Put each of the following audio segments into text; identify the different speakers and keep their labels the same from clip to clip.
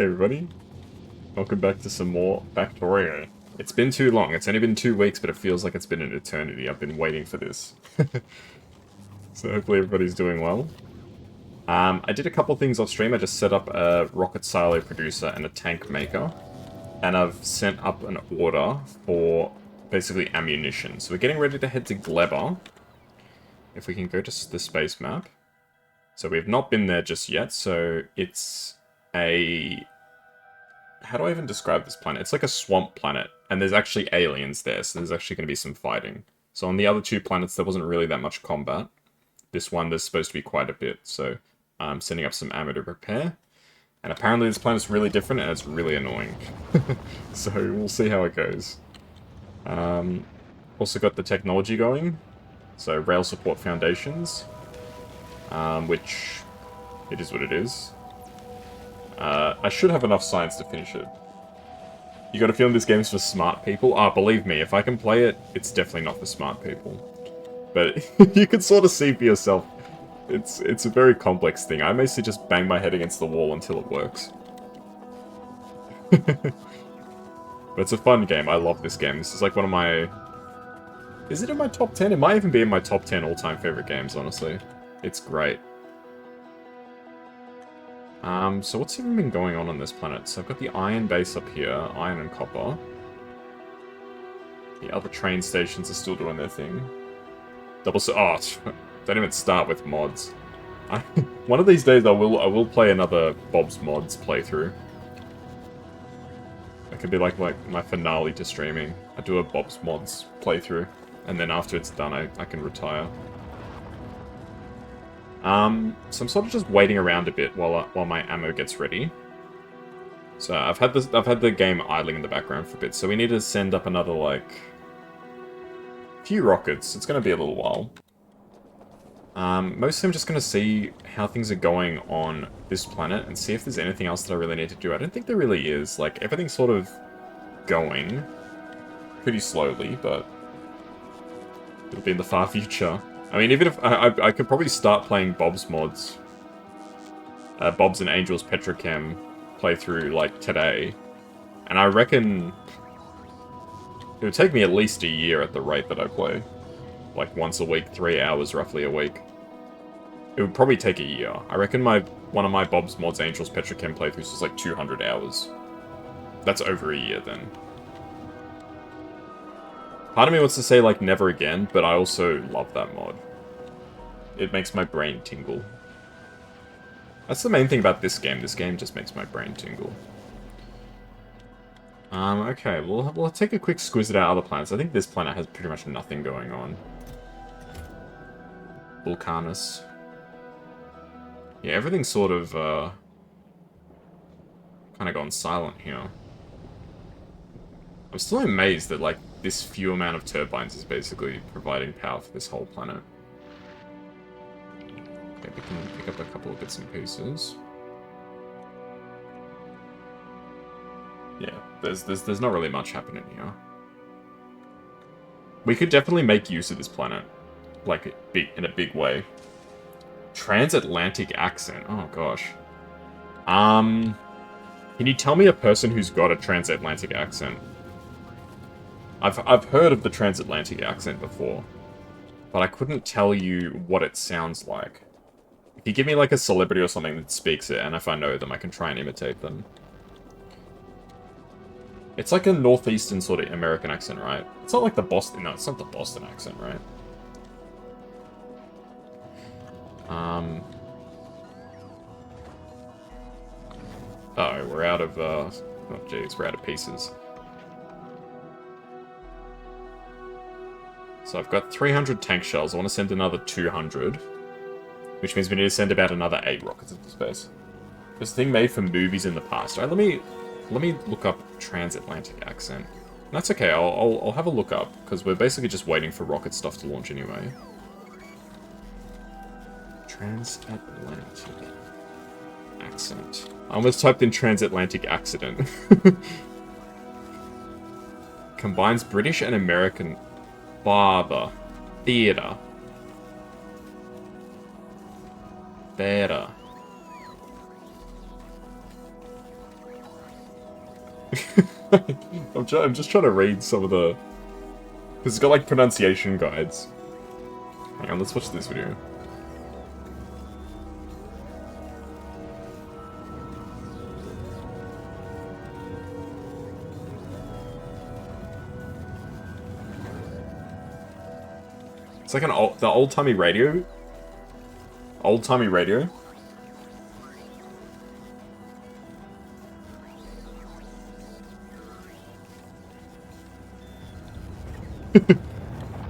Speaker 1: Hey everybody, welcome back to some more Factorio. It's been too long, it's only been 2 weeks, but it feels like it's been an eternity. I've been waiting for this. So hopefully everybody's doing well. I did a couple things off stream. I just set up a rocket silo producer and a tank maker. And I've sent up an order for basically ammunition. So we're getting ready to head to Gleba. If we can go to the space map. So we have not been there just yet, so it's a... How do I even describe this planet? It's like a swamp planet, and there's actually aliens there, so there's actually going to be some fighting. So on the other two planets, there wasn't really that much combat. This one, there's supposed to be quite a bit, so I'm setting up some ammo to repair. And apparently this planet's really different, and it's really annoying. So we'll see how it goes. Also got the technology going, so rail support foundations, which it is what it is. I should have enough science to finish it. You got a feeling this game's for smart people? Ah, believe me, if I can play it, it's definitely not for smart people. But you can sort of see for yourself. It's a very complex thing. I mostly just bang my head against the wall until it works. But it's a fun game. I love this game. This is like one of my... Is it in my top 10? It might even be in my top 10 all-time favorite games, honestly. It's great. So what's even been going on this planet? So I've got the iron base up here, iron and copper. The other train stations are still doing their thing. Don't even start with mods. One of these days I will play another Bob's Mods playthrough. That could be like my finale to streaming. I do a Bob's Mods playthrough, and then after it's done I can retire. So I'm sort of just waiting around a bit while my ammo gets ready. So I've had the game idling in the background for a bit, so we need to send up another like few rockets. It's gonna be a little while. Mostly I'm just gonna see how things are going on this planet and see if there's anything else that I really need to do. I don't think there really is. Like everything's sort of going pretty slowly, but it'll be in the far future. I mean, even if I could probably start playing Bob's Mods, Bob's and Angel's Petrochem playthrough like today, and I reckon it would take me at least a year at the rate that I play, like once a week, 3 hours roughly a week. It would probably take a year. I reckon one of my Bob's Mods Angel's Petrochem playthroughs was like 200 hours. That's over a year then. Part of me wants to say, like, never again, but I also love that mod. It makes my brain tingle. That's the main thing about this game. This game just makes my brain tingle. Okay, we'll take a quick squiz at our other planets. I think this planet has pretty much nothing going on. Vulcanus. Yeah, everything's sort of, kind of gone silent here. I'm still amazed that, like, this few amount of turbines is basically providing power for this whole planet. Okay, we can pick up a couple of bits and pieces. Yeah, there's not really much happening here. We could definitely make use of this planet, like, in a big way. Transatlantic accent, oh gosh. Can you tell me a person who's got a transatlantic accent? I've heard of the transatlantic accent before, but I couldn't tell you what it sounds like. If you give me like a celebrity or something that speaks it, and if I know them, I can try and imitate them. It's like a northeastern sort of American accent, right? It's not like the Boston... No, it's not the Boston accent, right? Oh, we're out of, oh jeez, we're out of pieces. So I've got 300 tank shells. I want to send another 200. Which means we need to send about another 8 rockets into space. This thing made for movies in the past. Alright, let me look up transatlantic accent. And that's okay, I'll have a look up, because we're basically just waiting for rocket stuff to launch anyway. Transatlantic accent. I almost typed in transatlantic accident. Combines British and American barber, theatre, better. I'm just trying to read some of the... Because it's got, like, pronunciation guides. Hang on, let's watch this video. It's like the old-timey radio. Old-timey radio.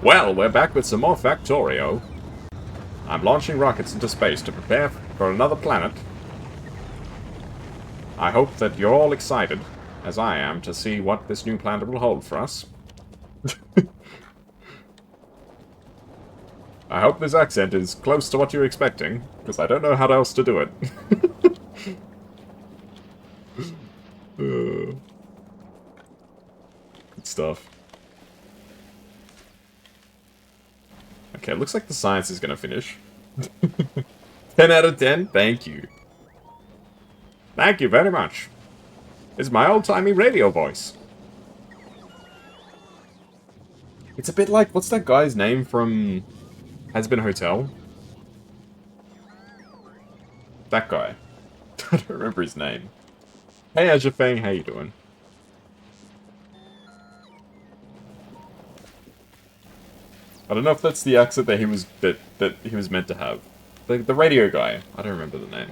Speaker 1: Well, we're back with some more Factorio. I'm launching rockets into space to prepare for another planet. I hope that you're all excited, as I am, to see what this new planet will hold for us. I hope this accent is close to what you're expecting, because I don't know how else to do it. Good stuff. Okay, it looks like the science is gonna finish. 10 out of 10? Thank you. Thank you very much. It's my old-timey radio voice. It's a bit like, what's that guy's name from Has Been Hotel? That guy. I don't remember his name. Hey Ajafang, how you doing? I don't know if that's the accent that he was meant to have. The radio guy. I don't remember the name.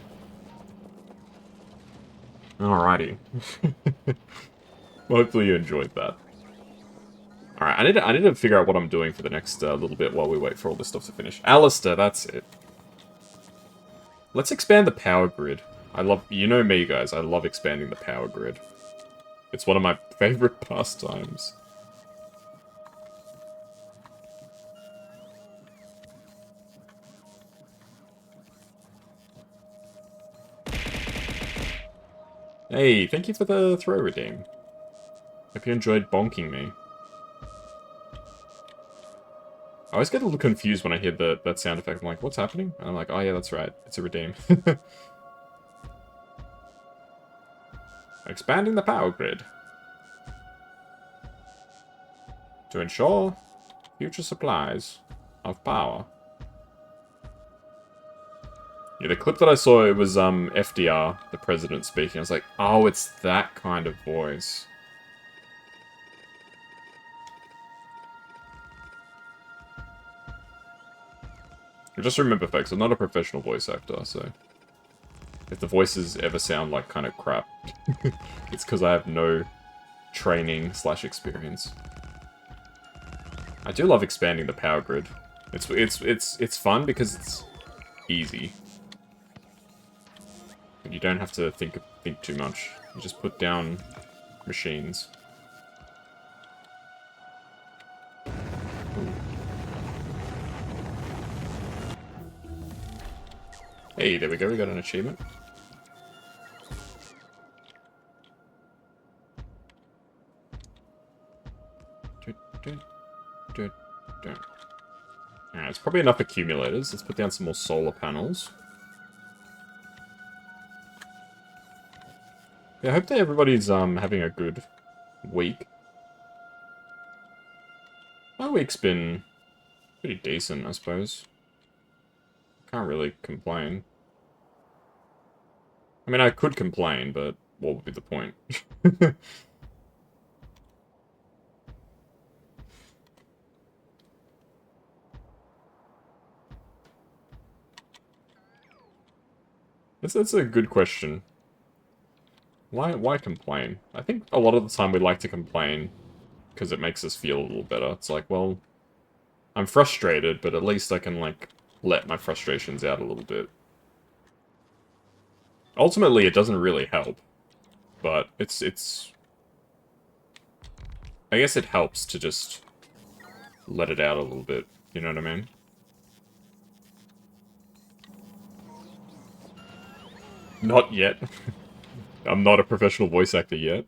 Speaker 1: Alrighty. Well, hopefully you enjoyed that. Alright, I need to figure out what I'm doing for the next little bit while we wait for all this stuff to finish. Alistair, that's it. Let's expand the power grid. You know me, guys, I love expanding the power grid. It's one of my favorite pastimes. Hey, thank you for the throw redeem. Hope you enjoyed bonking me. I always get a little confused when I hear that sound effect. I'm like, what's happening? And I'm like, oh yeah, that's right. It's a redeem. Expanding the power grid. To ensure future supplies of power. Yeah, the clip that I saw, it was FDR, the president, speaking. I was like, oh, it's that kind of voice. Just remember, folks, I'm not a professional voice actor, so... If the voices ever sound like kind of crap, it's because I have no training / experience. I do love expanding the power grid. It's fun because it's easy. You don't have to think too much. You just put down machines. Hey, there we go, we got an achievement. Alright, it's probably enough accumulators. Let's put down some more solar panels. Yeah, I hope that everybody's having a good week. My week's been pretty decent, I suppose. Can't really complain. I mean, I could complain, but what would be the point? That's a good question. Why complain? I think a lot of the time we like to complain because it makes us feel a little better. It's like, well, I'm frustrated, but at least I can, like, let my frustrations out a little bit. Ultimately, it doesn't really help, but it's... I guess it helps to just let it out a little bit, you know what I mean? Not yet. I'm not a professional voice actor yet.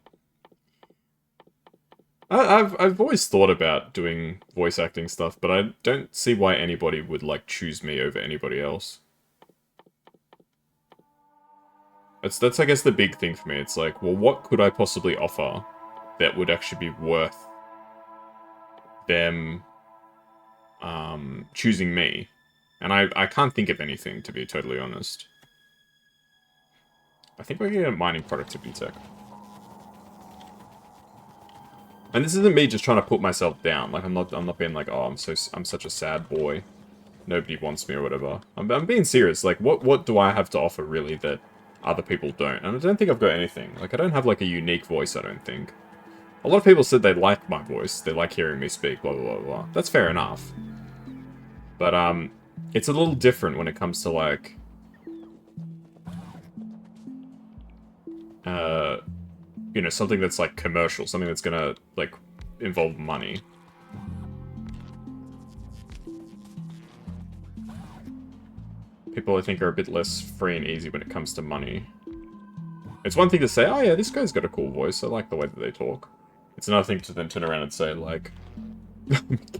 Speaker 1: I've always thought about doing voice acting stuff, but I don't see why anybody would, like, choose me over anybody else. That's I guess, the big thing for me. It's like, well, what could I possibly offer that would actually be worth them choosing me. And I can't think of anything, to be totally honest. I think we're getting a mining productivity tech. And this isn't me just trying to put myself down. Like I'm not being like, oh, I'm such a sad boy. Nobody wants me or whatever. I'm being serious. Like what do I have to offer really that other people don't? And I don't think I've got anything. Like I don't have like a unique voice, I don't think. A lot of people said they like my voice. They like hearing me speak, blah blah blah blah. That's fair enough. But it's a little different when it comes to like you know, something that's like commercial, something that's gonna like involve money. People I think are a bit less free and easy when it comes to money. It's one thing to say, oh yeah, this guy's got a cool voice, I like the way that they talk. It's another thing to then turn around and say like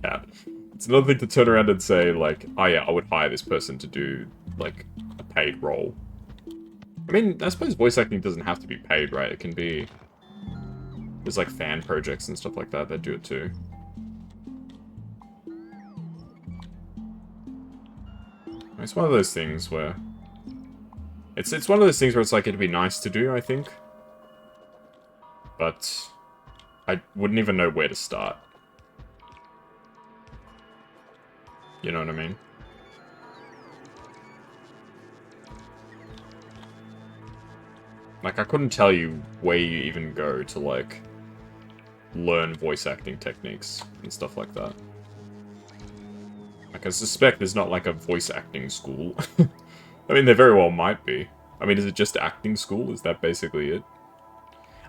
Speaker 1: cat. It's another thing to turn around and say like, oh yeah, I would hire this person to do like a paid role. I mean, I suppose voice acting doesn't have to be paid, right? It can be... There's like fan projects and stuff like that that do it too. It's one of those things where... It's one of those things where it's like, it'd be nice to do, I think. But... I wouldn't even know where to start. You know what I mean? Like, I couldn't tell you where you even go to, like, learn voice acting techniques and stuff like that. Like, I suspect there's not, like, a voice acting school. I mean, there very well might be. I mean, is it just acting school? Is that basically it?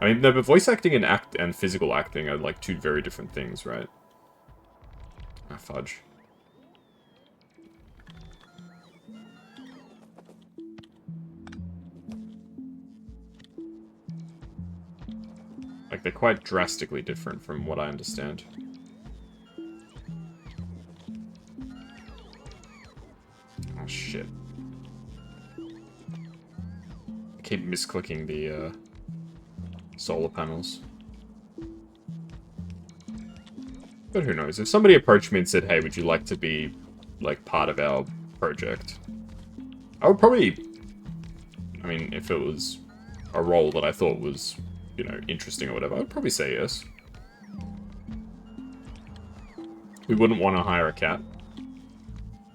Speaker 1: I mean, no, but voice acting and physical acting are, like, two very different things, right? Ah, fudge. Like, they're quite drastically different from what I understand. Oh, shit. I keep misclicking the, solar panels. But who knows? If somebody approached me and said, hey, would you like to be, like, part of our project? I would probably... I mean, if it was a role that I thought was... you know, interesting or whatever, I'd probably say yes. We wouldn't want to hire a cat.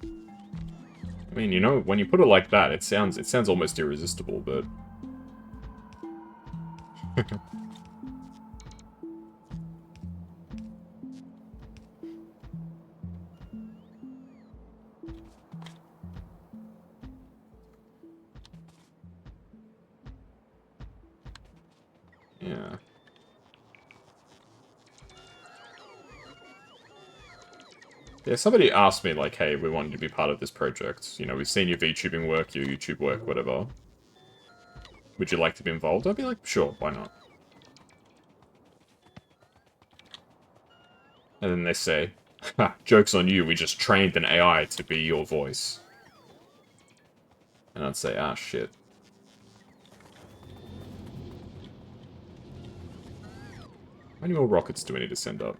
Speaker 1: I mean, you know, when you put it like that, it sounds almost irresistible, but... yeah. Yeah, somebody asked me, like, hey, we want you to be part of this project. You know, we've seen your VTubing work, your YouTube work, whatever. Would you like to be involved? I'd be like, sure, why not? And then they say, ha, joke's on you, we just trained an AI to be your voice. And I'd say, ah, shit. How many more rockets do we need to send up?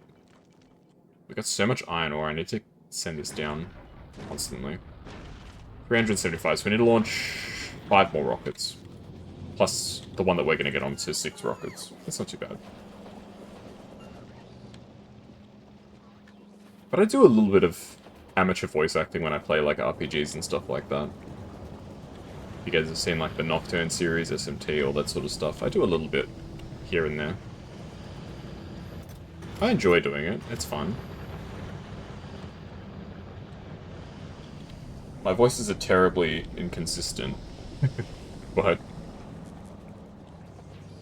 Speaker 1: We've got so much iron ore, I need to send this down constantly. 375, so we need to launch 5 more rockets. Plus the one that we're going to get onto 6 rockets. That's not too bad. But I do a little bit of amateur voice acting when I play like RPGs and stuff like that. You guys have seen like the Nocturne series, SMT, all that sort of stuff. I do a little bit here and there. I enjoy doing it, it's fun. My voices are terribly inconsistent, but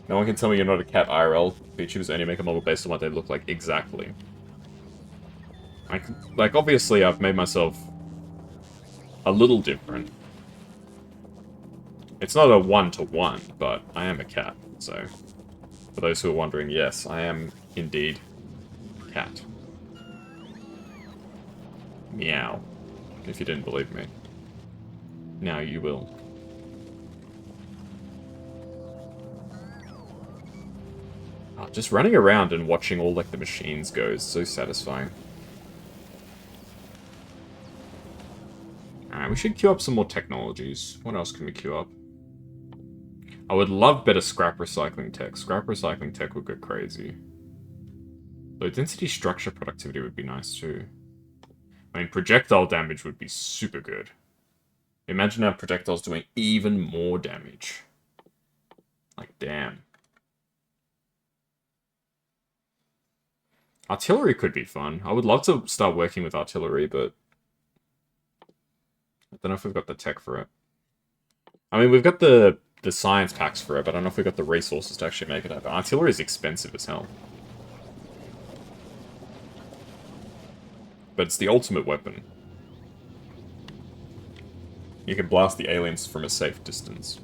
Speaker 1: no one can tell me you're not a cat IRL. VTubers only make a model based on what they look like exactly. Like, obviously I've made myself a little different. It's not a one-to-one, but I am a cat, so... For those who are wondering, yes, I am indeed a cat. Meow. If you didn't believe me. Now you will. Just running around and watching all, like, the machines go is so satisfying. Alright, we should queue up some more technologies. What else can we queue up? I would love better scrap recycling tech. Scrap recycling tech would go crazy. Low density structure productivity would be nice too. I mean, projectile damage would be super good. Imagine our projectiles doing even more damage. Like, damn. Artillery could be fun. I would love to start working with artillery, but I don't know if we've got the tech for it. I mean, we've got the science packs for it, but I don't know if we've got the resources to actually make it happen. Artillery is expensive as hell. But it's the ultimate weapon. You can blast the aliens from a safe distance.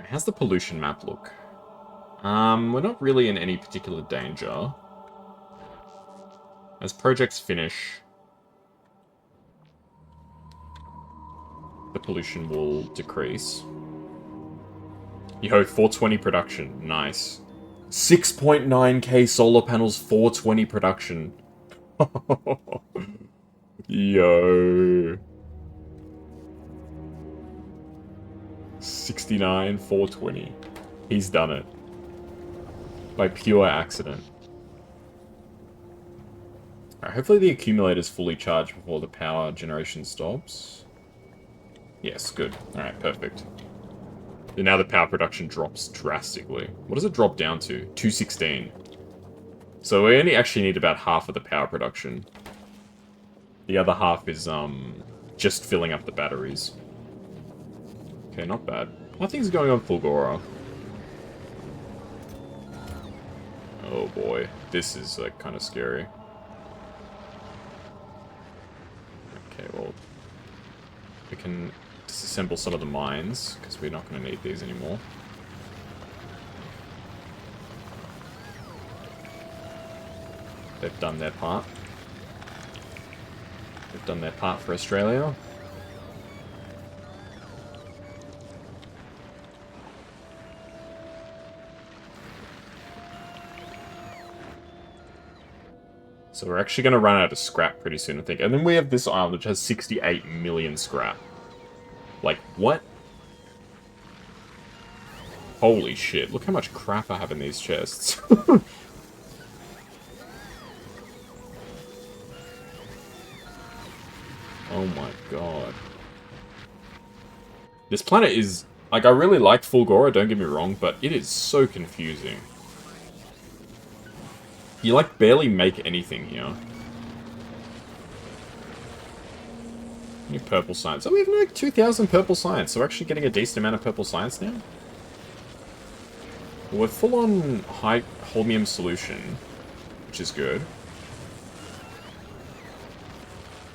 Speaker 1: How's the pollution map look? We're not really in any particular danger. As projects finish, the pollution will decrease. Yo, 420 production. Nice. 6.9k solar panels, 420 production. Yo. 69, 420. He's done it. By pure accident. Alright, hopefully the accumulator's fully charged before the power generation stops. Yes, good. Alright, perfect. And now the power production drops drastically. What does it drop down to? 216. So we only actually need about half of the power production. The other half is, just filling up the batteries. Okay, not bad. Nothing's going on Fulgora. Oh boy, this is, like, kind of scary. Okay, well, we can disassemble some of the mines, because we're not going to need these anymore. They've done their part. They've done their part for Australia. So we're actually going to run out of scrap pretty soon, I think. And then we have this island, which has 68 million scrap. Like, what? Holy shit, look how much crap I have in these chests. Oh my god. This planet is... Like, I really like Fulgora, don't get me wrong, but it is so confusing. You, like, barely make anything here. New purple science. Oh, we have like 2,000 purple science, so we're actually getting a decent amount of purple science now. We're full on high holmium solution, which is good.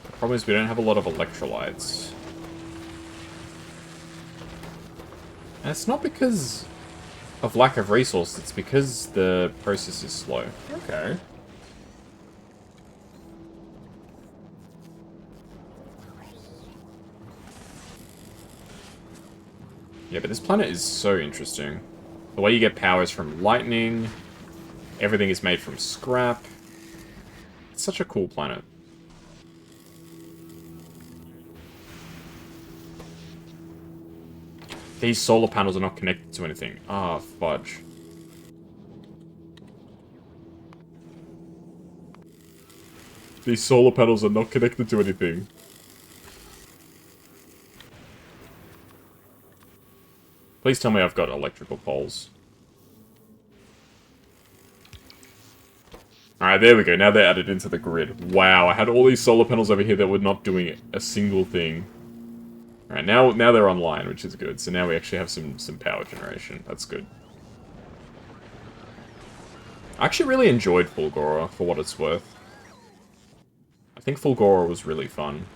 Speaker 1: The problem is we don't have a lot of electrolytes. And it's not because of lack of resource, it's because the process is slow. Okay. Yeah, but this planet is so interesting. The way you get power is from lightning. Everything is made from scrap. It's such a cool planet. These solar panels are not connected to anything. Ah, fudge. These solar panels are not connected to anything. Please tell me I've got electrical poles. Alright, there we go. Now they're added into the grid. Wow, I had all these solar panels over here that were not doing a single thing. Alright, now they're online, which is good. So now we actually have some power generation. That's good. I actually really enjoyed Fulgora, for what it's worth. I think Fulgora was really fun.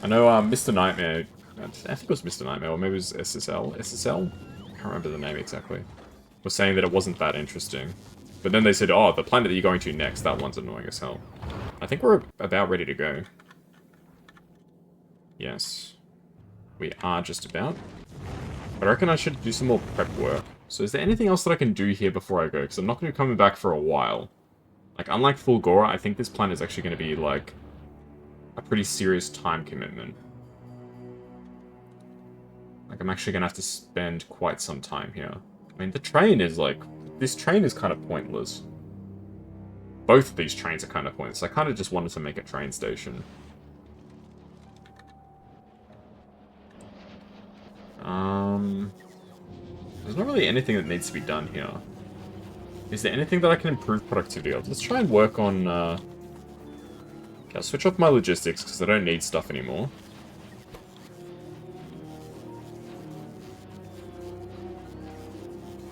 Speaker 1: I know Mr. Nightmare, I think it was Mr. Nightmare, or maybe it was SSL? SSL? I can't remember the name exactly. Was saying that it wasn't that interesting. But then they said, oh, the planet that you're going to next, that one's annoying as hell. I think we're about ready to go. Yes. We are just about. But I reckon I should do some more prep work. So is there anything else that I can do here before I go? Because I'm not going to be coming back for a while. Like, unlike Fulgora, I think this planet is actually going to be, like, a pretty serious time commitment. Like, I'm actually going to have to spend quite some time here. I mean, the train is, like... This train is kind of pointless. Both of these trains are kind of pointless. I kind of just wanted to make a train station. There's not really anything that needs to be done here. Is there anything that I can improve productivity of? Let's try and work on, Okay, I'll switch off my logistics, because I don't need stuff anymore.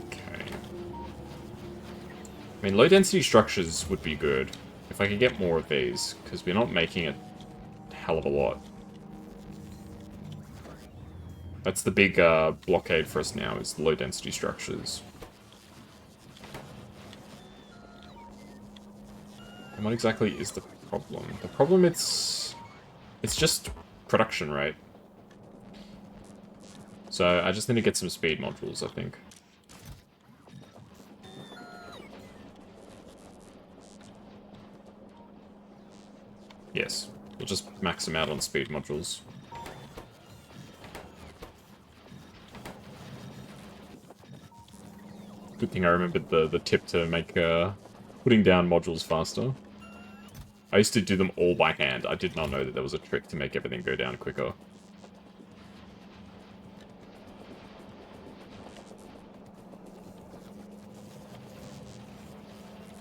Speaker 1: Okay. I mean, low-density structures would be good, if I could get more of these, because we're not making a hell of a lot. That's the big blockade for us now, is low-density structures. And what exactly is the problem? The problem, it's just production rate. So I just need to get some speed modules, I think. Yes, we'll just max them out on speed modules. Good thing I remembered the tip to make putting down modules faster. I used to do them all by hand. I did not know that there was a trick to make everything go down quicker.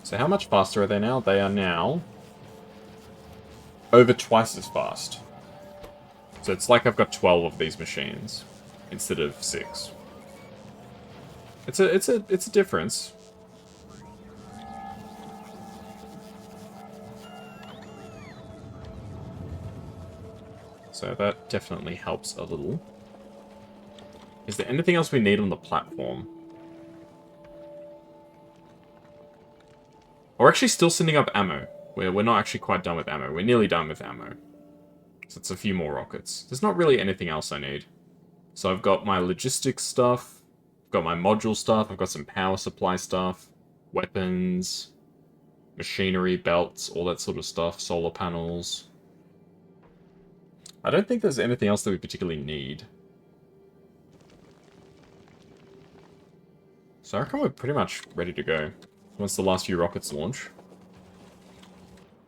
Speaker 1: So how much faster are they now? They are now over twice as fast. So it's like I've got 12 of these machines instead of 6. It's a difference. So that definitely helps a little. Is there anything else we need on the platform? We're actually still sending up ammo. We're not actually quite done with ammo. We're nearly done with ammo. So it's a few more rockets. There's not really anything else I need. So I've got my logistics stuff. I've got my module stuff. I've got some power supply stuff. Weapons. Machinery, belts, all that sort of stuff. Solar panels. I don't think there's anything else that we particularly need. So I reckon we're pretty much ready to go. Once the last few rockets launch.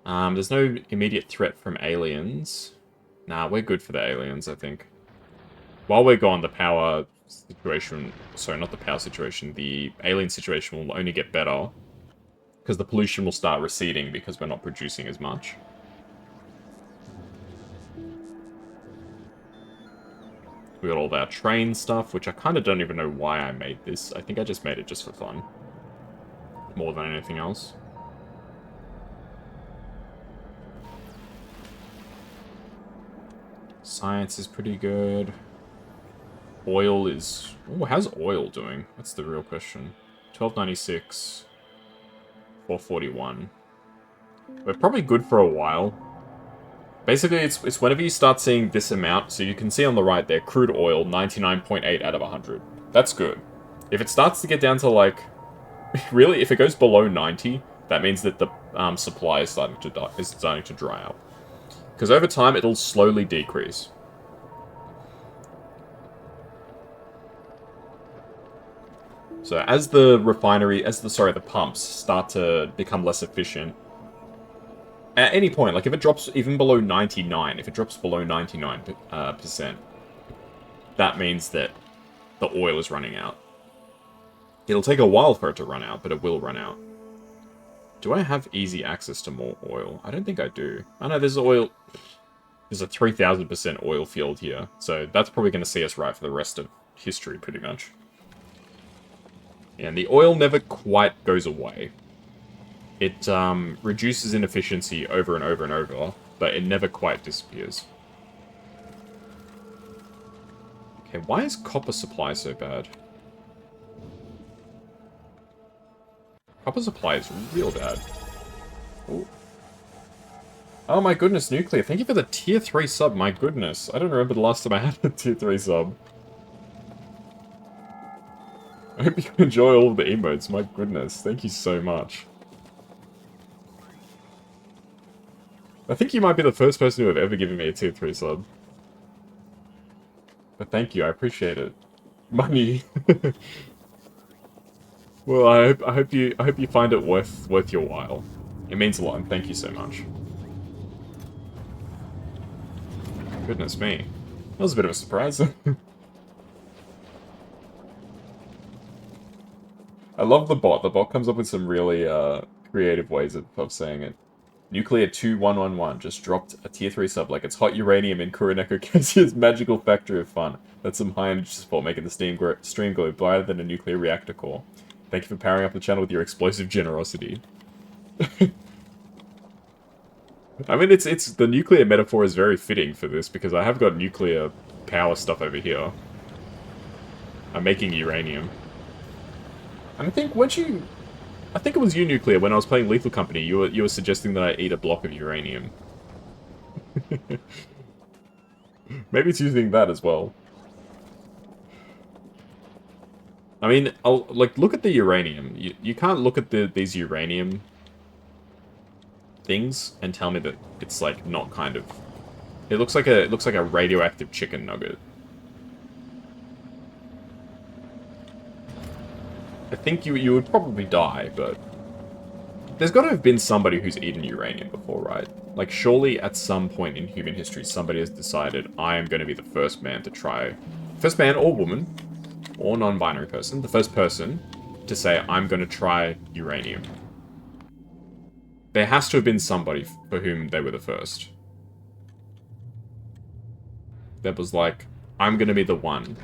Speaker 1: There's no immediate threat from aliens. Nah, we're good for the aliens, I think. While we're gone, the power situation... Sorry, not the power situation. The alien situation will only get better. Because the pollution will start receding because we're not producing as much. We got all of our train stuff, which I kind of don't even know why I made this. I think I just made it just for fun. More than anything else. Science is pretty good. Oil is... Oh, how's oil doing? That's the real question. 1296. 441. We're probably good for a while. Basically, it's whenever you start seeing this amount, so you can see on the right there, crude oil, 99.8 out of 100. That's good. If it starts to get down to, like... Really, if it goes below 90, that means that the supply is starting to dry up. Because over time, it'll slowly decrease. So as the the pumps start to become less efficient, at any point, like if it drops even below 99, if it drops below 99%, that means that the oil is running out. It'll take a while for it to run out, but it will run out. Do I have easy access to more oil? I don't think I do. I know there's oil... There's a 3000% oil field here, so that's probably going to see us right for the rest of history, pretty much. And the oil never quite goes away. It reduces in efficiency over and over and over, but it never quite disappears. Okay, why is copper supply so bad? Copper supply is real bad. Ooh. Oh my goodness, Nuclear. Thank you for the tier 3 sub. My goodness. I don't remember the last time I had a tier 3 sub. I hope you enjoy all of the emotes. My goodness. Thank you so much. I think you might be the first person who have ever given me a tier 3 sub. But thank you. I appreciate it. Money. Well, I hope you find it worth your while. It means a lot, and thank you so much. Goodness me. That was a bit of a surprise. I love the bot. The bot comes up with some really creative ways of saying it. Nuclear 2111 just dropped a tier 3 sub like it's hot uranium in Kuroneko Kazuya's magical factory of fun. That's some high energy support making the stream go brighter than a nuclear reactor core. Thank you for powering up the channel with your explosive generosity. I mean, it's the nuclear metaphor is very fitting for this, because I have got nuclear power stuff over here. I'm making uranium. And I think I think it was you, Nuclear, when I was playing Lethal Company, you were suggesting that I eat a block of uranium. Maybe it's using that as well. I mean, look at the uranium. You can't look at these uranium things and tell me that it's like not kind of. It looks like a radioactive chicken nugget. I think you would probably die, but there's got to have been somebody who's eaten uranium before, right? Like, surely at some point in human history, somebody has decided, I am going to be the first man to try, first man or woman, or non-binary person, the first person to say, I'm going to try uranium. There has to have been somebody for whom they were the first. That was like, I'm going to be the one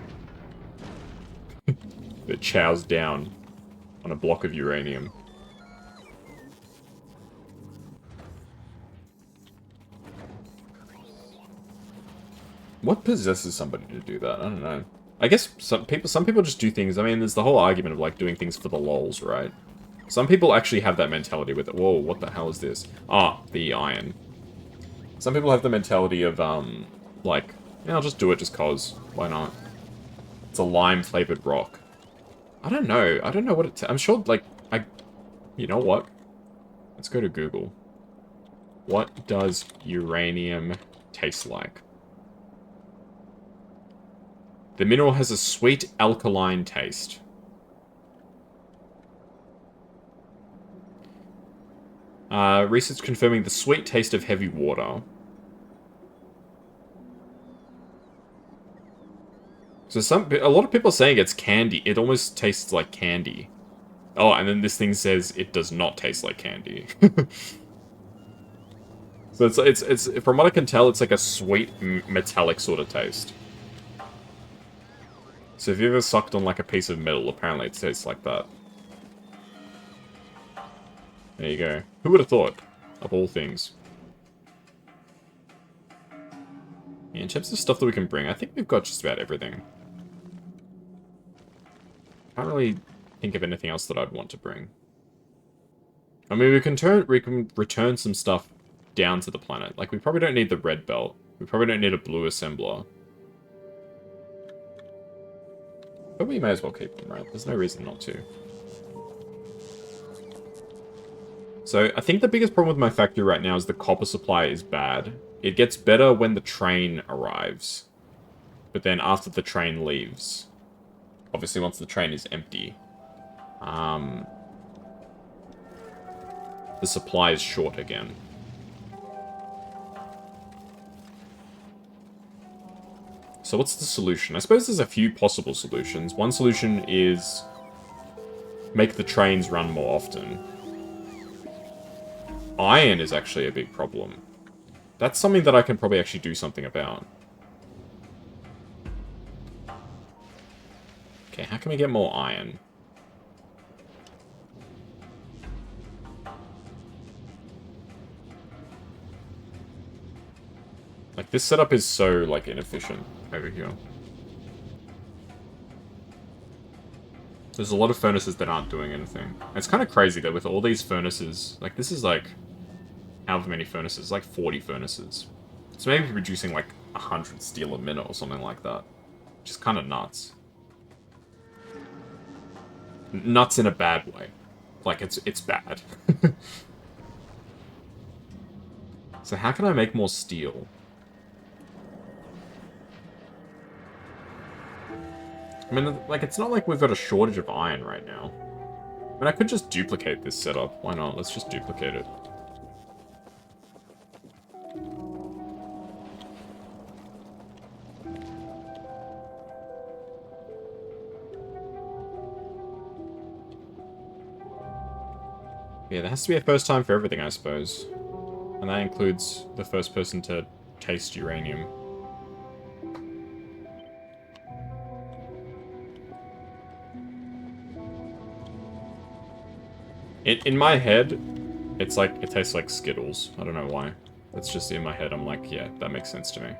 Speaker 1: that chows down on a block of uranium. What possesses somebody to do that? I don't know. I guess some people just do things. I mean, there's the whole argument of like doing things for the lols, right? Some people actually have that mentality with it. Whoa, what the hell is this? Ah, the iron. Some people have the mentality of like, yeah, I'll just do it just cause. Why not? It's a lime flavored rock. I don't know. I don't know what it. I'm sure, like, you know what? Let's go to Google. What does uranium taste like? The mineral has a sweet alkaline taste. Research confirming the sweet taste of heavy water. So a lot of people are saying it's candy. It almost tastes like candy. Oh, and then this thing says it does not taste like candy. So it's from what I can tell, it's like a sweet metallic sort of taste. So if you ever sucked on like a piece of metal, apparently it tastes like that. There you go. Who would have thought? Of all things. Yeah, in terms of stuff that we can bring, I think we've got just about everything. Can't really think of anything else that I'd want to bring. I mean, we can return some stuff down to the planet. Like, we probably don't need the red belt. We probably don't need a blue assembler. But we may as well keep them, right? There's no reason not to. So, I think the biggest problem with my factory right now is the copper supply is bad. It gets better when the train arrives. But then after the train leaves. Obviously, once the train is empty. The supply is short again. So what's the solution? I suppose there's a few possible solutions. One solution is make the trains run more often. Iron is actually a big problem. That's something that I can probably actually do something about. Okay, how can we get more iron? Like, this setup is so, like, inefficient over here. There's a lot of furnaces that aren't doing anything. It's kind of crazy that with all these furnaces, like this is like, however many furnaces, like 40 furnaces. So maybe producing like 100 steel a minute or something like that. Which is kind of nuts. Nuts in a bad way. Like, it's bad. So how can I make more steel? I mean, like, it's not like we've got a shortage of iron right now. I mean, I could just duplicate this setup. Why not? Let's just duplicate it. Yeah, there has to be a first time for everything, I suppose. And that includes the first person to taste uranium. In my head, it's like, it tastes like Skittles. I don't know why. It's just in my head, I'm like, yeah, that makes sense to me.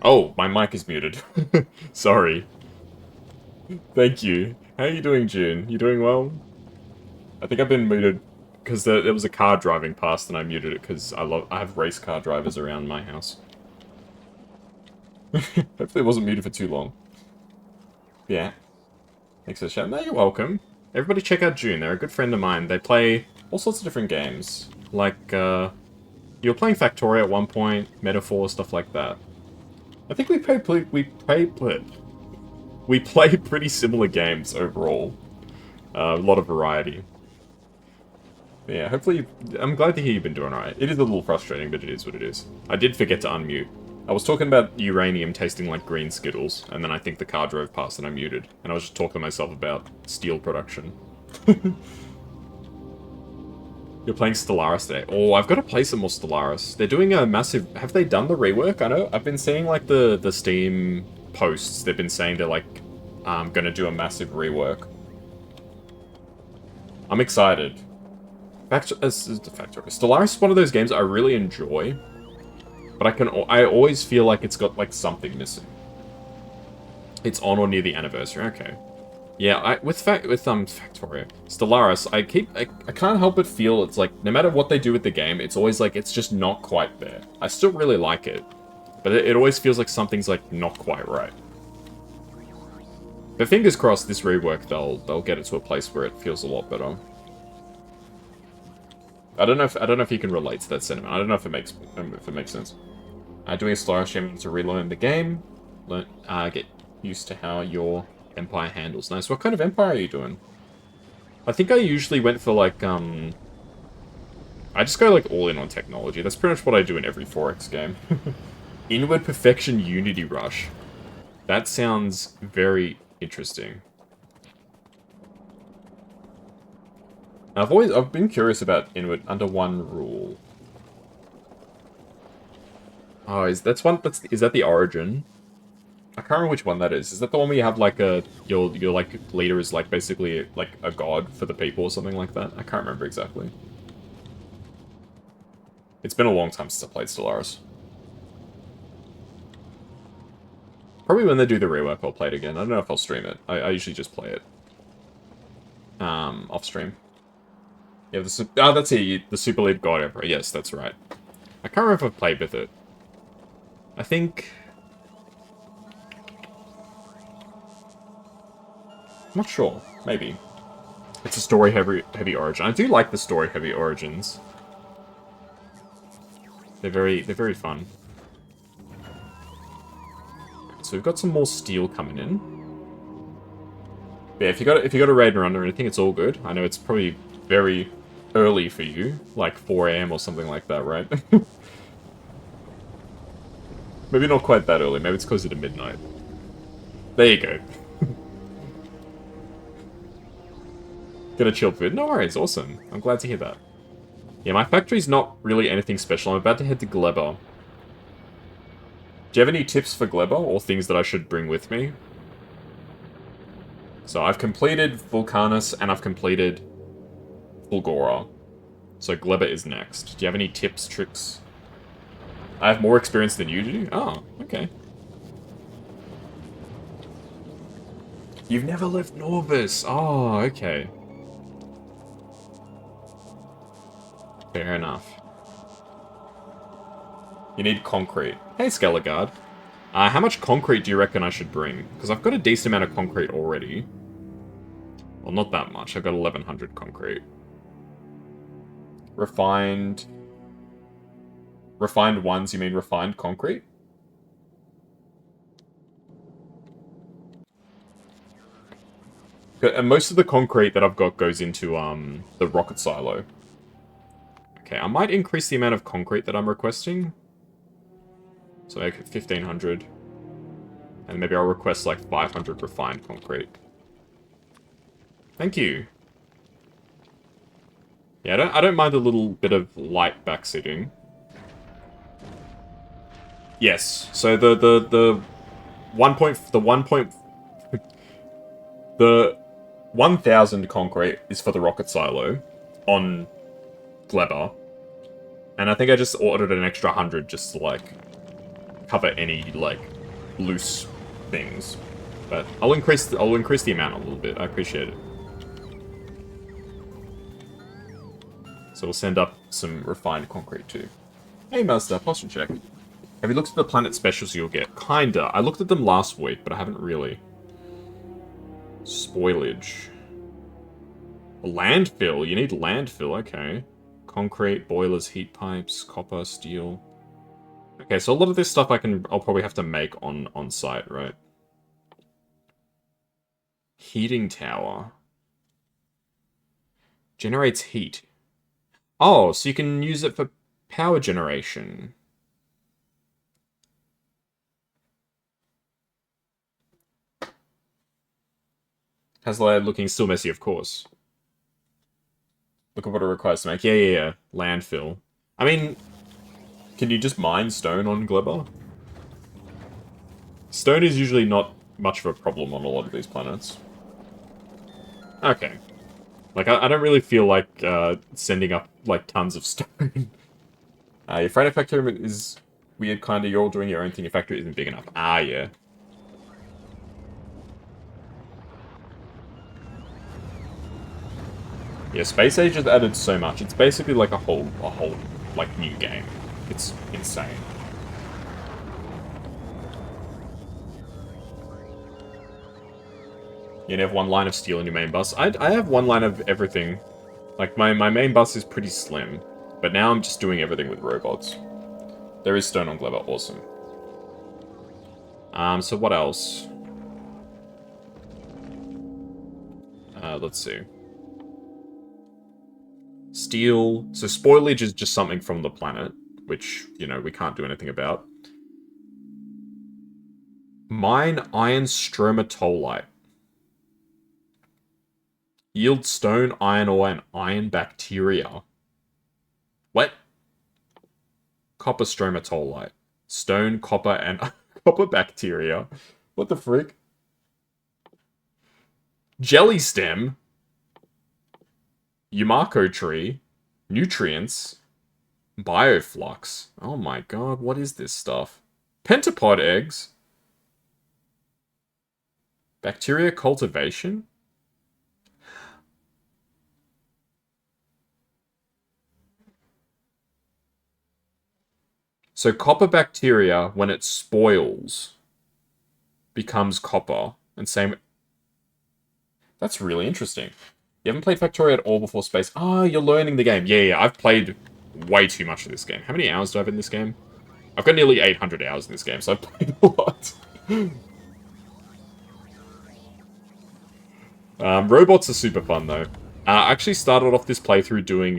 Speaker 1: Oh, my mic is muted. Sorry. Thank you. How are you doing, June? You doing well? I think I've been muted because there was a car driving past and I muted it because I have race car drivers around my house. Hopefully it wasn't muted for too long. Yeah. Thanks for the shout. No, you're welcome. Everybody check out June. They're a good friend of mine. They play all sorts of different games. Like, you were playing Factorio at one point, Metaphor, stuff like that. I think we play pretty similar games overall. A lot of variety. But yeah, hopefully, I'm glad to hear you've been doing alright. It is a little frustrating, but it is what it is. I did forget to unmute. I was talking about uranium tasting like green Skittles, and then I think the car drove past and I muted. And I was just talking to myself about steel production. You're playing Stellaris today. Oh, I've got to play some more Stellaris. They're doing a massive... Have they done the rework? I know I've been seeing like the Steam posts. They've been saying they're like gonna do a massive rework. I'm excited. Stellaris is one of those games I really enjoy, but I always feel like it's got like something missing. It's on or near the anniversary. Okay. Yeah, with Factorio, Stellaris, I can't help but feel it's like, no matter what they do with the game, it's always like, it's just not quite there. I still really like it, but it always feels like something's like, not quite right. But fingers crossed this rework, they'll get it to a place where it feels a lot better. I don't know if you can relate to that sentiment. I don't know if it makes sense. Doing a Stellaris stream to relearn the game, get used to how your Empire handles. Nice. What kind of Empire are you doing? I think I usually went for, like, I just go, like, all in on technology. That's pretty much what I do in every 4X game. Inward Perfection Unity Rush. That sounds very interesting. I've been curious about Inward under one rule. Oh, is that the Origin? I can't remember which one that is. Is that the one where you have like your like leader is like basically like a god for the people or something like that? I can't remember exactly. It's been a long time since I played Stellaris. Probably when they do the rework, I'll play it again. I don't know if I'll stream it. I usually just play it. Off stream. Yeah, that's it. The Super League God Emperor. Yes, that's right. I can't remember if I've played with it. I think. I'm not sure. Maybe. It's a story-heavy origin. I do like the story-heavy origins. They're very fun. So we've got some more steel coming in. Yeah, if you got a raid run or anything, it's all good. I know it's probably very early for you, like 4 AM or something like that, right? Maybe not quite that early. Maybe it's closer to midnight. There you go. Gonna chill food. No worries, awesome. I'm glad to hear that. Yeah, my factory's not really anything special. I'm about to head to Gleba. Do you have any tips for Gleba, or things that I should bring with me? So I've completed Vulcanus, and I've completed Fulgora. So Gleba is next. Do you have any tips, tricks? I have more experience than you do? Oh, okay. You've never left Norbus. Oh, okay. Fair enough. You need concrete. Hey, Skelligard. How much concrete do you reckon I should bring? Because I've got a decent amount of concrete already. Well, not that much. I've got 1100 concrete. Refined... Refined ones, you mean refined concrete? And most of the concrete that I've got goes into, the rocket silo. Okay, I might increase the amount of concrete that I'm requesting. So make it 1500. And maybe I'll request like 500 refined concrete. Thank you. Yeah, I don't mind a little bit of light backseating. Yes. So the 1000 concrete is for the rocket silo on Gleba. And I think I just ordered an extra 100 just to like cover any like loose things. But I'll increase the amount a little bit. I appreciate it. So we'll send up some refined concrete too. Hey Master, posture check. Have you looked at the planet specials you'll get? Kinda. I looked at them last week, but I haven't really. Spoilage. Landfill. You need landfill, okay. Concrete, boilers, heat pipes, copper, steel. Okay, so a lot of this stuff I'll probably have to make on site, right? Heating tower. Generates heat. Oh, so you can use it for power generation. How's the layout looking? Still messy, of course. Look at what it requires to make. Yeah. Landfill. I mean, can you just mine stone on Gleba? Stone is usually not much of a problem on a lot of these planets. Okay. Like, I don't really feel like sending up, like, tons of stone. Your freighter factory is weird, kinda. You're all doing your own thing. Your factory isn't big enough. Ah, yeah. Yeah, Space Age has added so much. It's basically like a whole, like, new game. It's insane. You have one line of steel in your main bus. I have one line of everything. Like, my main bus is pretty slim. But now I'm just doing everything with robots. There is stone on Gleba. Awesome. So what else? let's see. Steel. So spoilage is just something from the planet, which, you know, we can't do anything about. Mine iron stromatolite. Yield stone, iron ore, and iron bacteria. What? Copper stromatolite. Stone, copper, and copper bacteria. What the frick? Jelly stem. Yumako tree. Nutrients. Bioflux. Oh my god, what is this stuff? Pentapod eggs. Bacteria cultivation? So copper bacteria, when it spoils, becomes copper. And same... That's really interesting. You haven't played Factorio at all before Space. Ah, you're learning the game. Yeah, I've played way too much of this game. How many hours do I have in this game? I've got nearly 800 hours in this game, so I've played a lot. Robots are super fun, though. I actually started off this playthrough doing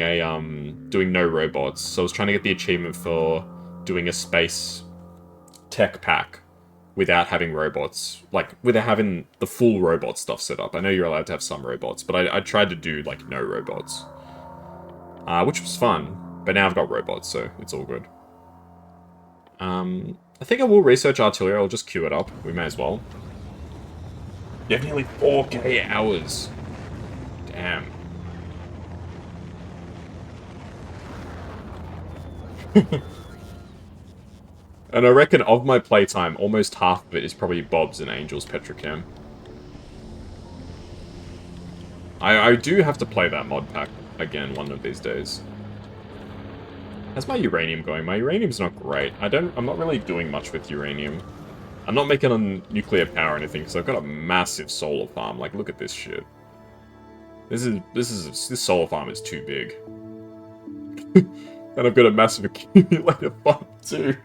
Speaker 1: doing no robots. So I was trying to get the achievement for doing a space tech pack without having robots. Like, without having the full robot stuff set up. I know you're allowed to have some robots, but I tried to do, like, no robots. Which was fun. But now I've got robots, so it's all good. I think I will research artillery. I'll just queue it up. We may as well. You have nearly 4k hours. Damn. And I reckon of my playtime, almost half of it is probably Bob's and Angel's Petrochem. I do have to play that mod pack again one of these days. How's my uranium going? My uranium's not great. I'm not really doing much with uranium. I'm not making on nuclear power or anything, because I've got a massive solar farm. Like, look at this shit. This solar farm is too big. And I've got a massive accumulator farm too.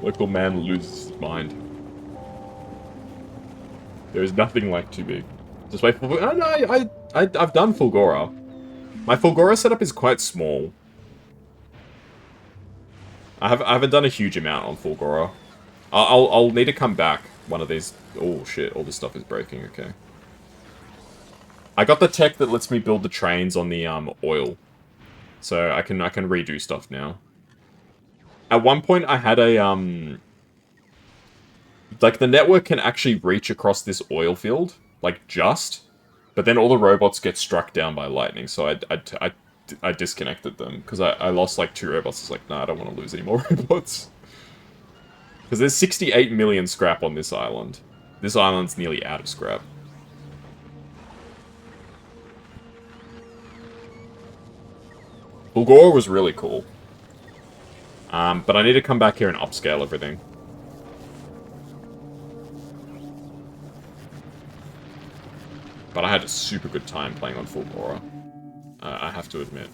Speaker 1: Local man loses his mind. There is nothing like too big. Just wait for... Oh, no, I've done Fulgora. My Fulgora setup is quite small. I haven't done a huge amount on Fulgora. I'll need to come back one of these... Oh shit, all this stuff is breaking, okay. I got the tech that lets me build the trains on the oil. So I can redo stuff now. At one point I had a like the network can actually reach across this oil field, like just, but then all the robots get struck down by lightning, so I disconnected them because I lost like 2 robots. I was like, nah, I don't want to lose any more robots. Because there's 68 million scrap on this island. This island's nearly out of scrap. Fulgora was really cool. But I need to come back here and upscale everything. But I had a super good time playing on Fulgora. I have to admit.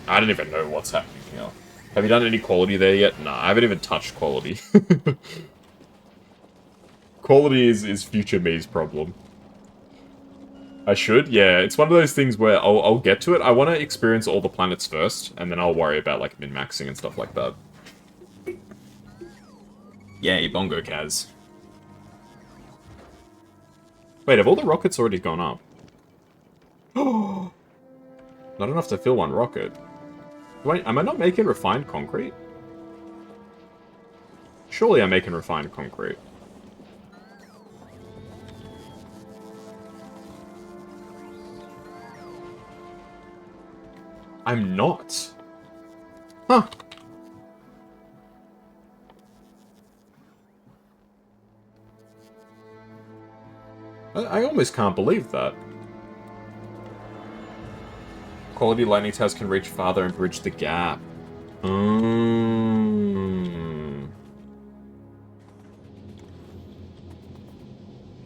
Speaker 1: I don't even know what's happening here. Have you done any quality there yet? Nah, I haven't even touched quality. Quality is future me's problem. I should? Yeah, it's one of those things where I'll get to it. I want to experience all the planets first, and then I'll worry about, like, min-maxing and stuff like that. Yay, Bongo Kaz. Wait, have all the rockets already gone up? Not enough to fill one rocket. Wait, am I not making refined concrete? Surely I'm making refined concrete. I'm not. Huh. I almost can't believe that. Quality lightning towers can reach farther and bridge the gap.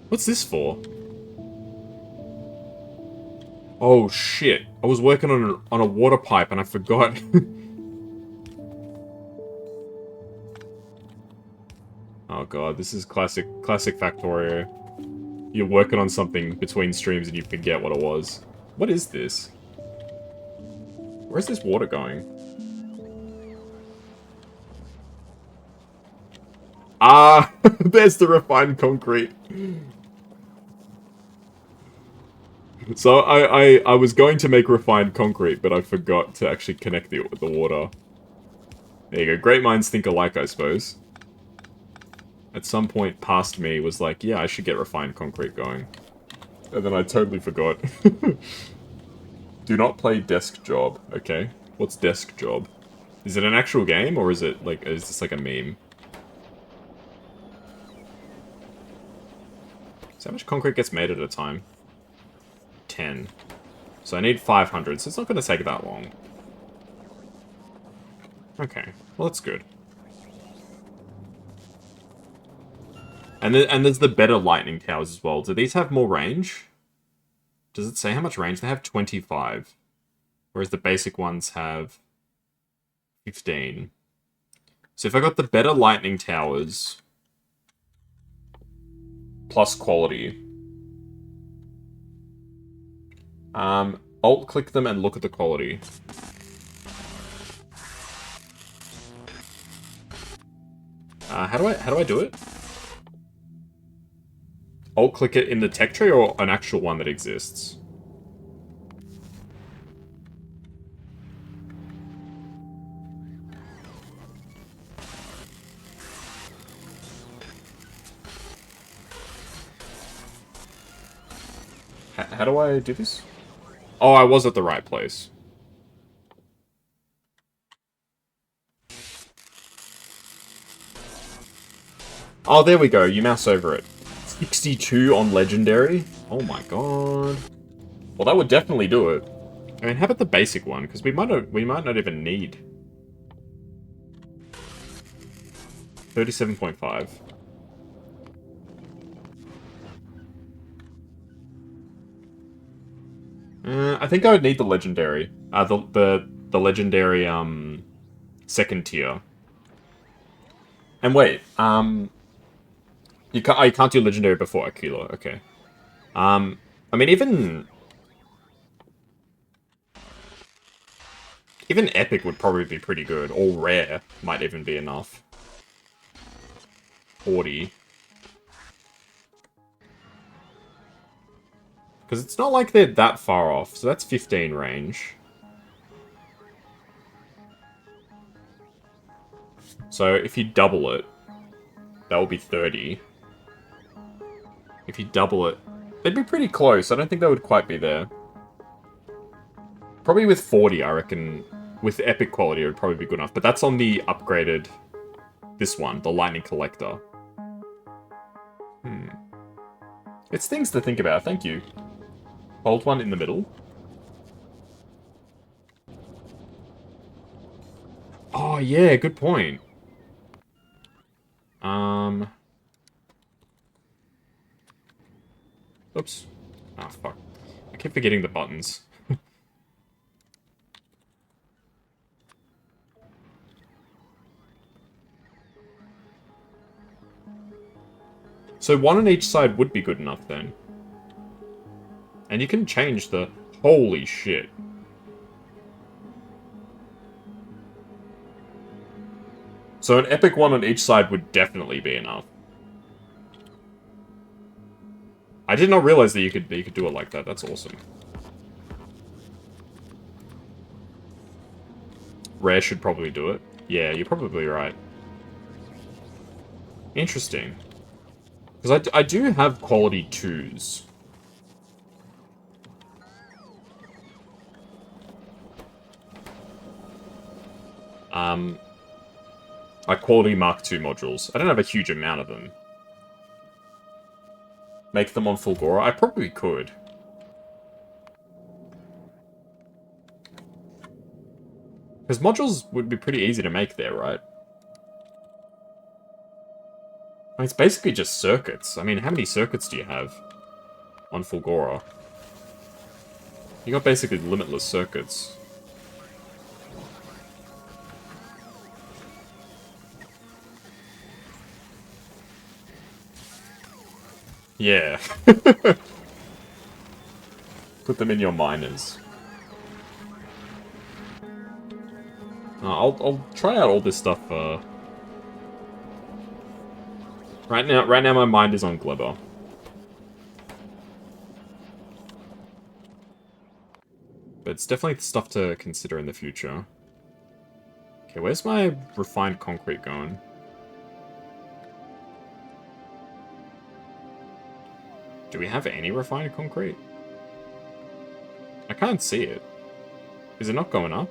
Speaker 1: What's this for? Oh shit! I was working on a water pipe and I forgot. Oh god, this is classic Factorio. You're working on something between streams and you forget what it was. What is this? Where's this water going? Ah, there's the refined concrete. So I was going to make refined concrete, but I forgot to actually connect the water. There you go. Great minds think alike, I suppose. At some point past me was like, yeah, I should get refined concrete going. And then I totally forgot. Do not play desk job, okay? What's desk job? Is it an actual game, or is it like, is this like a meme? So how much concrete gets made at a time? 10. So I need 500, so it's not going to take that long. Okay, well that's good. And there's the better lightning towers as well. Do these have more range? Does it say how much range? They have 25. Whereas the basic ones have 15. So if I got the better lightning towers plus quality, alt click them and look at the quality. How do I do it? Alt click it in the tech tree or an actual one that exists? How do I do this? Oh, I was at the right place. Oh, there we go. You mouse over it. 62 on Legendary? Oh my god. Well, that would definitely do it. I mean, how about the basic one? Because we might not even need 37.5. I think I would need the legendary. The legendary second tier. And wait, you can't do legendary before Aquila. Okay. I mean, even epic would probably be pretty good, or rare might even be enough. 40. Because it's not like they're that far off, so that's 15 range. So if you double it, that will be 30. If you double it, they'd be pretty close. I don't think they would quite be there. Probably with 40, I reckon, with epic quality, it would probably be good enough. But that's on the upgraded, this one, the Lightning Collector. It's things to think about, thank you. Hold one in the middle. Oh, yeah, good point. Oops. Ah, fuck. I keep forgetting the buttons. So one on each side would be good enough, then. And you can change the... Holy shit. So an epic one on each side would definitely be enough. I did not realize that you could do it like that. That's awesome. Rare should probably do it. Yeah, you're probably right. Interesting. Because I do have quality 2s. Like quality Mark II modules. I don't have a huge amount of them. Make them on Fulgora? I probably could. Because modules would be pretty easy to make there, right? I mean, it's basically just circuits. I mean, how many circuits do you have on Fulgora? You got basically limitless circuits. Yeah. Put them in your miners. I'll try out all this stuff. Right now my mind is on Gleba. But it's definitely stuff to consider in the future. Okay, where's my refined concrete going? Do we have any refined concrete? I can't see it. Is it not going up?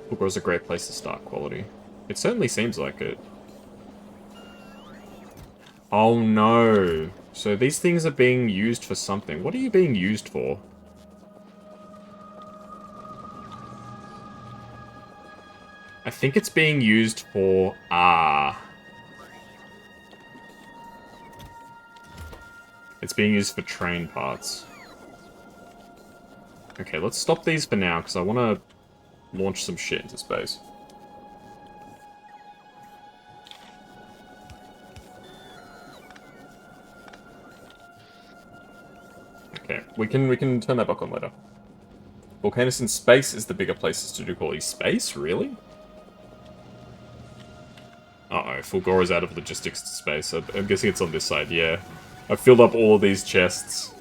Speaker 1: Booker is a great place to start quality. It certainly seems like it. Oh no. So these things are being used for something. What are you being used for? I think it's being used for... It's being used for train parts. Okay, let's stop these for now, because I want to launch some shit into space. Okay, we can turn that back on later. Volcanoes in space is the bigger places to do quality. Space? Really? Uh-oh, Fulgora's out of logistics to space. I'm guessing it's on this side, yeah. I filled up all of these chests.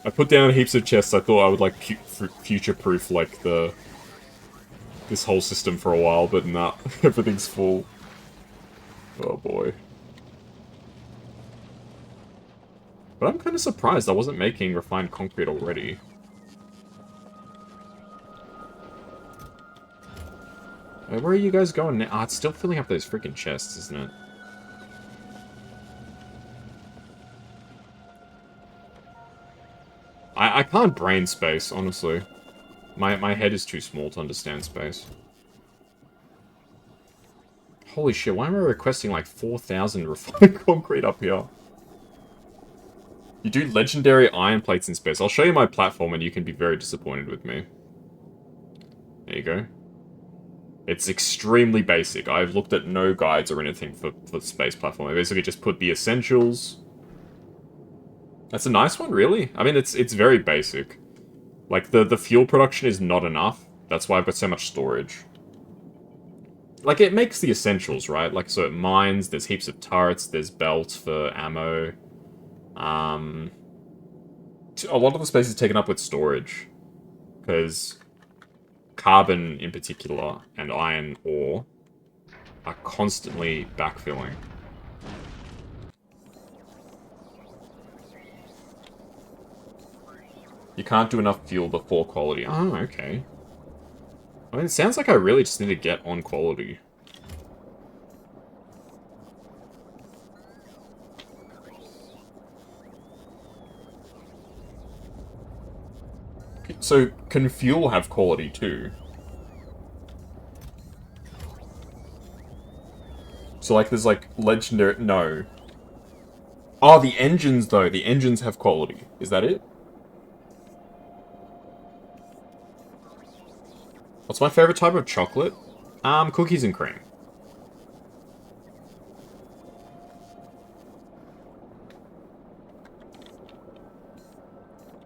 Speaker 1: I put down heaps of chests. I thought I would, like, future-proof, like, this whole system for a while, but nah. Everything's full. Oh, boy. But I'm kind of surprised I wasn't making refined concrete already. Where are you guys going now? Ah, it's still filling up those freaking chests, isn't it? I can't brain space, honestly. My head is too small to understand space. Holy shit, why am I requesting like 4,000 refined concrete up here? You do legendary iron plates in space. I'll show you my platform and you can be very disappointed with me. There you go. It's extremely basic. I've looked at no guides or anything for the space platform. I basically just put the essentials. That's a nice one, really. I mean, it's very basic. Like, the fuel production is not enough. That's why I've got so much storage. Like, it makes the essentials, right? Like, so it mines, there's heaps of turrets, there's belts for ammo. A lot of the space is taken up with storage. Because carbon, in particular, and iron ore are constantly backfilling. You can't do enough fuel before quality. Oh, okay. I mean, it sounds like I really just need to get on quality. So, can fuel have quality too? So, like, there's, like, legendary... No. Oh, the engines, though. The engines have quality. Is that it? What's my favorite type of chocolate? Cookies and cream.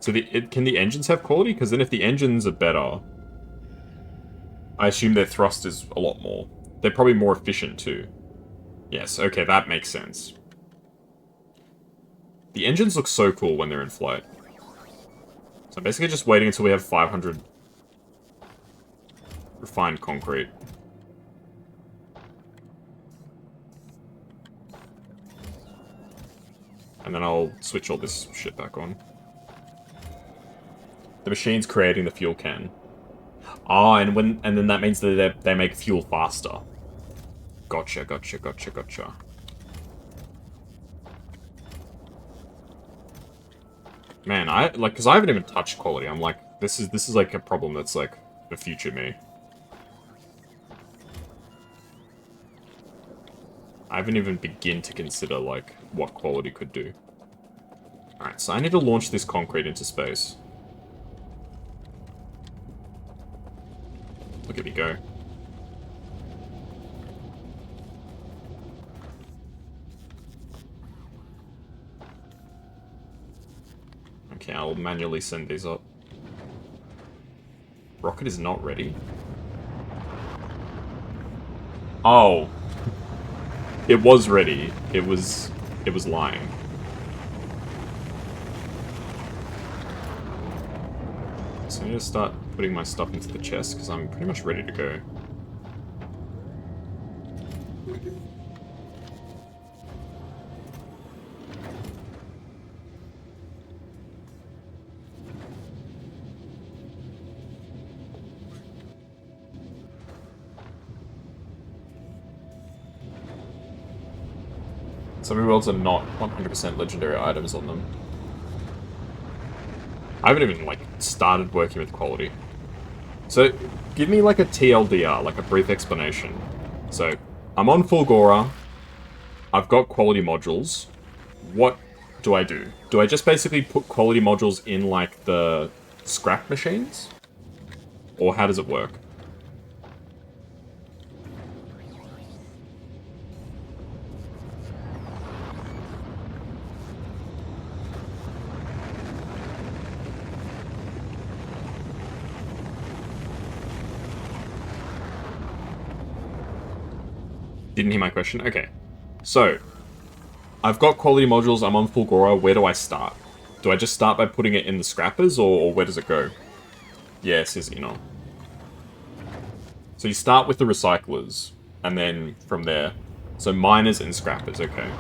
Speaker 1: So can the engines have quality? Because then if the engines are better, I assume their thrust is a lot more. They're probably more efficient too. Yes, okay, that makes sense. The engines look so cool when they're in flight. So I'm basically just waiting until we have 500 refined concrete. And then I'll switch all this shit back on. The machine's creating the fuel can. Ah, and then that means that they make fuel faster. Gotcha. Man, because I haven't even touched quality. I'm like, this is like a problem that's like the future me. I haven't even begin to consider like what quality could do. Alright, so I need to launch this concrete into space. Look, Where'd he go? Okay, I'll manually send these up. Rocket is not ready. Oh. It was ready. It was lying. So I need to start putting my stuff into the chest, because I'm pretty much ready to go. Some reworlds are not 100% legendary items on them. I haven't even, like, started working with quality. So, give me, like, a TLDR, like a brief explanation. So, I'm on Fulgora. I've got quality modules. What do I do? Do I just basically put quality modules in, like, the scrap machines? Or how does it work? Didn't hear my question? Okay. So, I've got quality modules, I'm on Fulgora, where do I start? Do I just start by putting it in the scrappers, or where does it go? Yes, is Eno. So you start with the recyclers, and then from there. So miners and scrappers, okay.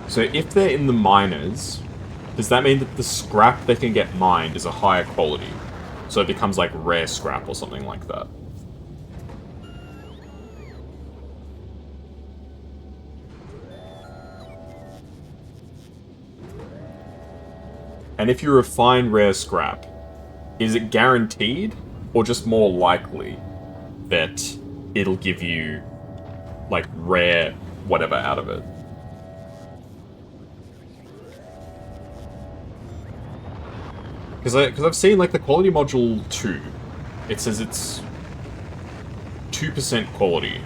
Speaker 1: So if they're in the miners, does that mean that the scrap they can get mined is a higher quality? So it becomes like rare scrap or something like that? And if you refine rare scrap, is it guaranteed, or just more likely that it'll give you, like, rare whatever out of it? Because I've seen, like, the quality module 2, it says it's 2% quality.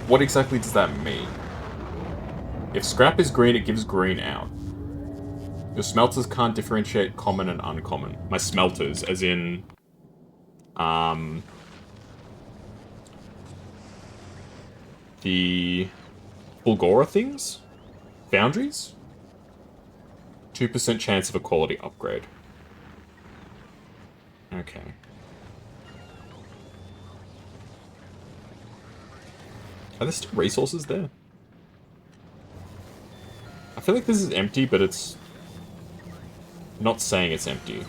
Speaker 1: What exactly does that mean? If scrap is green, it gives green out. Your smelters can't differentiate common and uncommon. My smelters, as in... the... Fulgora things? Foundries? 2% chance of a quality upgrade. Okay. Are there still resources there? I feel like this is empty, but it's... not saying it's empty.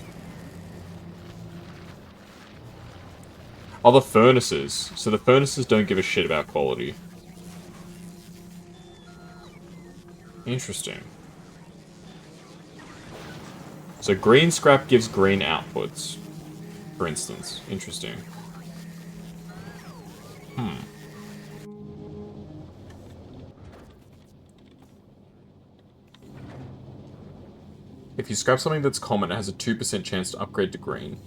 Speaker 1: Oh, the furnaces. So the furnaces don't give a shit about quality. Interesting. So green scrap gives green outputs, for instance. Interesting. If you scrap something that's common, it has a 2% chance to upgrade to green.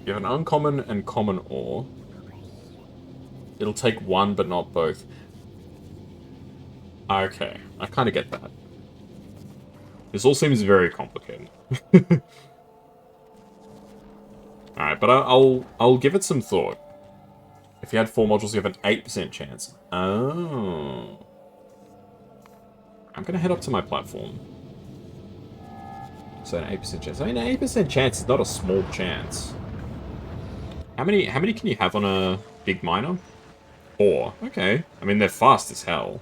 Speaker 1: You have an uncommon and common ore. It'll take one, but not both. Okay, I kind of get that. This all seems very complicated. Alright, but I'll give it some thought. If you had 4 modules, you have an 8% chance. Oh. I'm gonna head up to my platform. So an 8% chance. I mean, an 8% chance is not a small chance. How many can you have on a big miner? 4. Okay. I mean, they're fast as hell.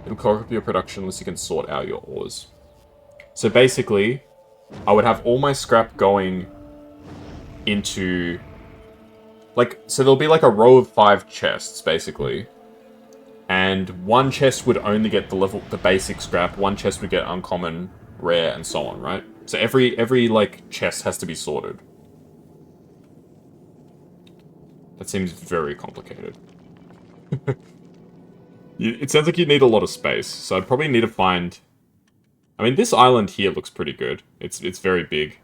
Speaker 1: It'll clog up your production unless you can sort out your ores. So basically, I would have all my scrap going into... like, so there'll be like a row of 5 chests, basically. And one chest would only get the basic scrap, one chest would get uncommon, rare, and so on, right? So every like, chest has to be sorted. That seems very complicated. It sounds like you need a lot of space, so I'd probably need to find... I mean, this island here looks pretty good. It's very big.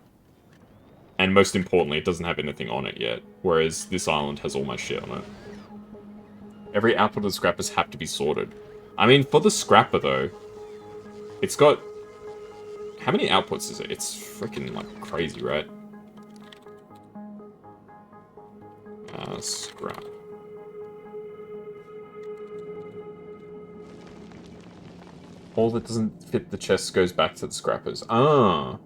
Speaker 1: And most importantly, it doesn't have anything on it yet, whereas this island has all my shit on it. Every output of the scrappers have to be sorted. I mean, for the scrapper, though, it's got... How many outputs is it? It's freaking, like, crazy, right? Scrap. All that doesn't fit the chest goes back to the scrappers. Ah.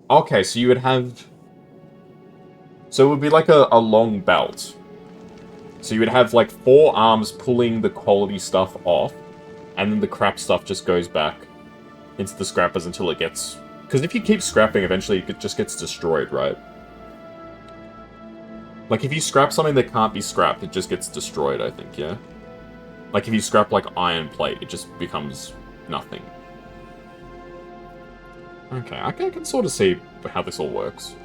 Speaker 1: Okay, so you would have... So it would be like a long belt. So you would have, like, 4 arms pulling the quality stuff off, and then the crap stuff just goes back into the scrappers until it gets... Because if you keep scrapping, eventually it just gets destroyed, right? Like, if you scrap something that can't be scrapped, it just gets destroyed, I think, yeah? Like, if you scrap, like, iron plate, it just becomes nothing. Okay, I can sort of see how this all works.